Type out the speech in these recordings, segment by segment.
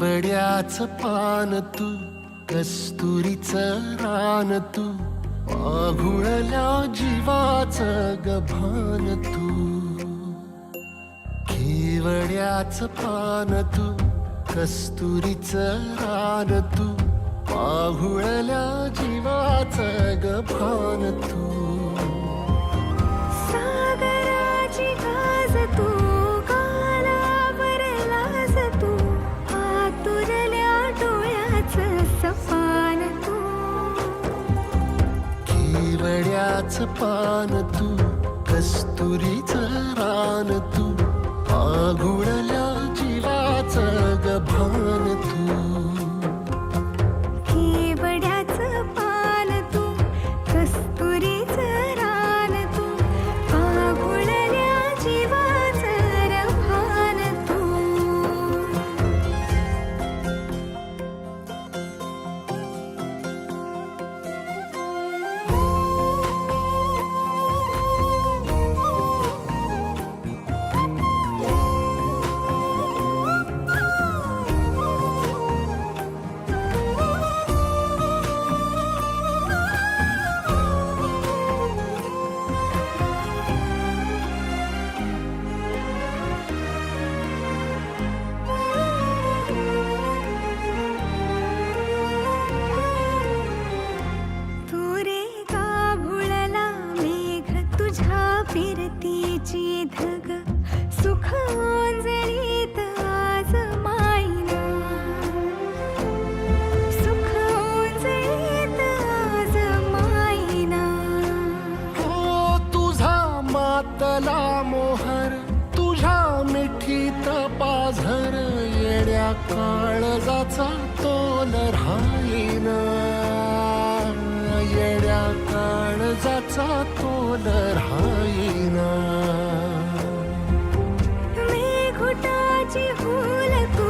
केवड्याचं पान तू, कस्तुरीचं रान तू, आघुळल्या जीवाचं गभान तू. केवड्याचं पान तू, कस्तुरीचं रान तू, आघुळल्या जीवाचं गभान तू. सागराची गाज तू, गालावर लाज तू, आतुरल्या डोळ्याचं सपान तू. केवड्याचं पान तू, कस्तुरीचं रान तू, आघुळल्या जीवाचं गभान तू. केवड्याचं पान तू, कस्तुरीचं रान तू, आघुळल्या जीवाचं रभान तू. फिरतीची धग सुख ओंजळीत आज मायना, सुख ओंजळीत आज मायना. हो तुझा मातला मोहर, तुझ्या मिठीत पाझर, येड्या काळजाचा तोल राहीना, येड्या काळजाचा तोल राहीना. मेघुटाची फूल तू,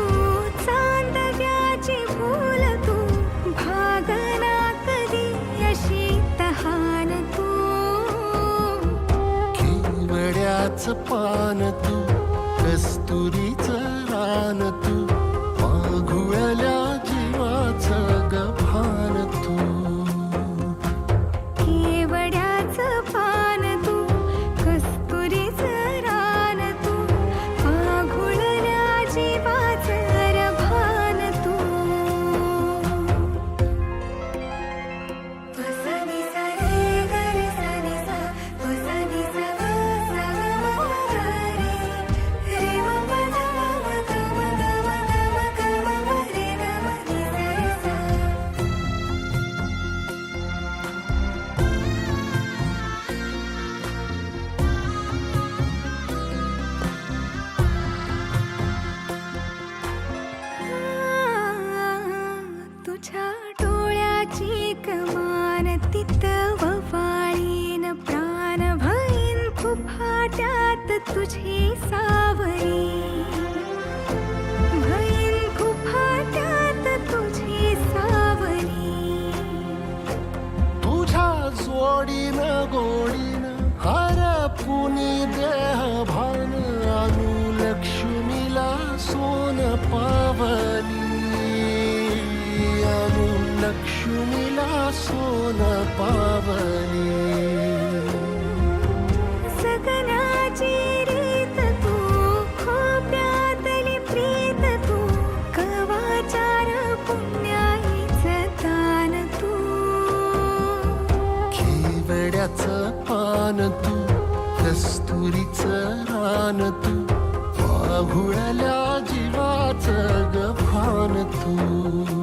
चांदव्याची फूल तू, भागना कधी अशी तहान तू. केवड्याचं पान तू, कस्तुरीचं रान तू, आघुळल्या जीवाचं गभान तू. केवड्याचं पान तू, कस्तुरीचं रान तू, आघुळल्या जीवाचं रभान तू. सा नि सा रे ग रे सा नि सा, सा नि सा ग सा ग म ग रे, रे म प ध म ग म ग म ग म ग म रे ग म नि सा रे सा. तुझ्या डोळ्याची कमान तित ववाळीन, प्राण भईन फुफाट्यात तुझी सावरी, भईन फुफाट्यात तुझी सावरी. तुझ्या जोडीनं गोडीनं हरपुनी देह भान, अनुलक्ष्मीला सोन पावली, अनुलक्ष्मीला सोन पावली. सगनाची रीत तू, खोप्यातली प्रीत तू, कवाचार पुण्याईचं दान तू. केवड्याचं पान तू, कस्तुरीचं रान तू, आघुळल्या जीवाचं गभान तू.